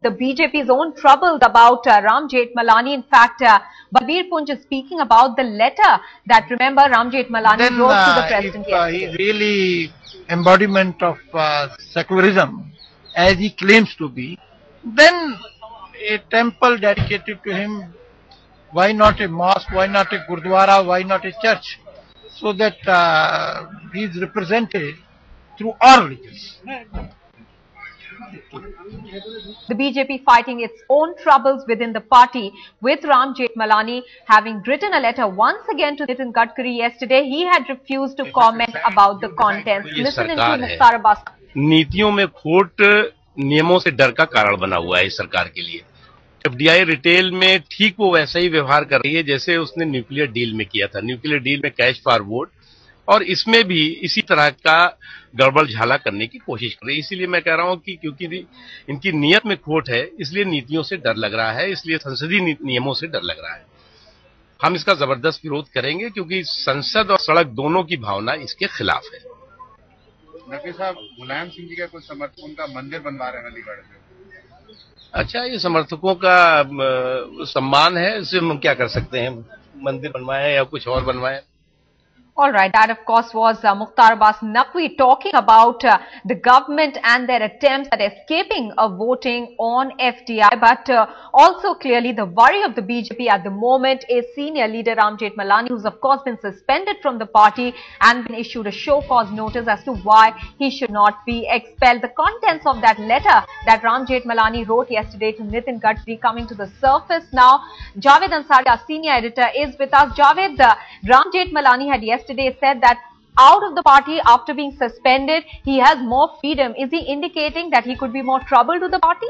the BJP's own troubles about Ram Jethmalani. In fact, Balbir Punj is speaking about the letter that, remember, Ram Jethmalani wrote to the president yesterday. If he really embodiment of secularism, as he claims to be, then a temple dedicated to him, why not a mosque, why not a gurdwara, why not a church, so that he is represented through all religions. The BJP fighting its own troubles within the party, with Ram Jethmalani having written a letter once again to Nitin Gadkari yesterday. He had refused to comment about the contents. Listen into Mukhtar Abbas. नीतियों में खोट नियमों से डर का कारण बना हुआ है इस सरकार के लिए। एफडीआई रिटेल में ठीक वो वैसा ही व्यवहार कर रही है जैसे उसने न्यूक्लियर डील में किया था। न्यूक्लियर डील में कैश फॉर वोट, और इसमें भी इसी तरह का गड़बड़ झाला करने की कोशिश कर रही है। इसीलिए मैं कह रहा हूं कि क्योंकि इनकी नीयत में खोट है, इसलिए नीतियों से डर लग रहा है, इसलिए संसदीय नियमों से डर लग रहा है। हम इसका जबरदस्त विरोध करेंगे क्योंकि संसद और सड़क दोनों की भावना इसके खिलाफ है। नकवी साहब, मुलायम सिंह जी का कुछ समर्थकों का मंदिर बनवा रहे हैं अलीगढ़ में। अच्छा, ये समर्थकों का सम्मान है, इससे हम क्या कर सकते हैं? मंदिर बनवाए या कुछ और बनवाए। All right, that of course was Mukhtar Abbas Naqvi talking about the government and their attempts at escaping voting on FDI. But also clearly the worry of the BJP at the moment is senior leader Ram Jethmalani, who's of course been suspended from the party and been issued a show cause notice as to why he should not be expelled. The contents of that letter that Ram Jethmalani wrote yesterday to Nitin Gadkari coming to the surface now. Javed Ansari, our senior editor, is with us. Javed, Ram Jethmalani had yesterday said that out of the party after being suspended, he has more freedom. Is he indicating that he could be more trouble to the party?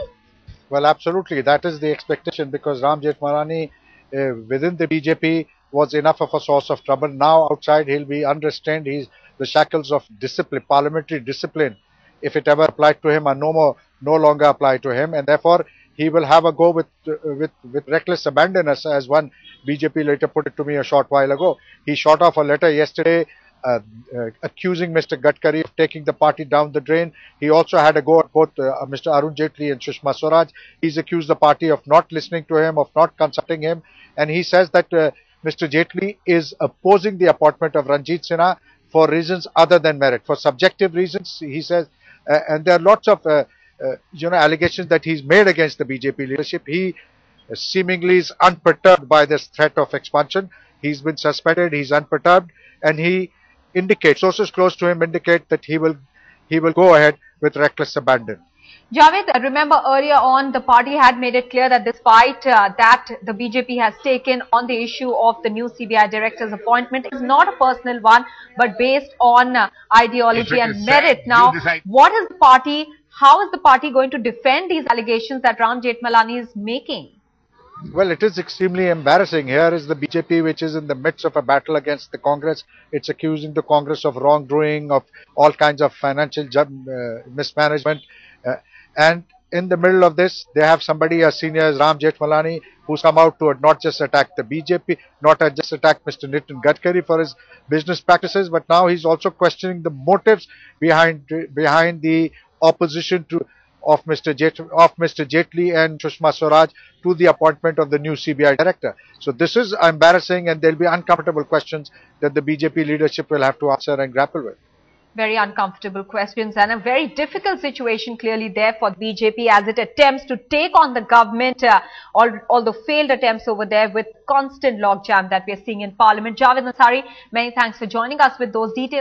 Well, absolutely. That is the expectation, because Ram Jethmalani within the BJP was enough of a source of trouble. Now outside he'll be unrestrained. The shackles of discipline, parliamentary discipline, if it ever applied to him, are no longer apply to him, and therefore he will have a go with reckless abandon, as one BJP later put it to me a short while ago. He shot off a letter yesterday accusing Mr. Gadkari of taking the party down the drain. He also had a go at both Mr. Arun Jaitley and Sushma Swaraj. He's accused the party of not listening to him, of not consulting him, and he says that Mr. Jaitley is opposing the appointment of Ranjit Sinha for reasons other than merit, for subjective reasons, he says, and there are lots of allegations that he's made against the BJP leadership. He seemingly is unperturbed by this threat of expansion. He's been suspended, he's unperturbed, and he indicates, sources close to him indicate that he will go ahead with reckless abandon. Javed, remember earlier on the party had made it clear that this fight that the BJP has taken on the issue of the new CBI director's appointment is not a personal one, but based on ideology and merit. Now, what is the party, how is the party going to defend these allegations that Ram Jethmalani is making? Well, it is extremely embarrassing. Here is the BJP, which is in the midst of a battle against the Congress. It's accusing the Congress of wrongdoing, of all kinds of financial mismanagement. And in the middle of this, they have somebody as senior as Ram Jethmalani, who's come out to not just attack the BJP, not just attack Mr. Nitin Gadkari for his business practices, but now he's also questioning the motives behind the opposition of Mr. Jaitley and Sushma Swaraj to the appointment of the new CBI director. So this is embarrassing, and there will be uncomfortable questions that the BJP leadership will have to answer and grapple with. Very uncomfortable questions and a very difficult situation clearly there for the BJP as it attempts to take on the government, although failed attempts over there with constant logjam that we are seeing in Parliament. Javed Ansari, many thanks for joining us with those details.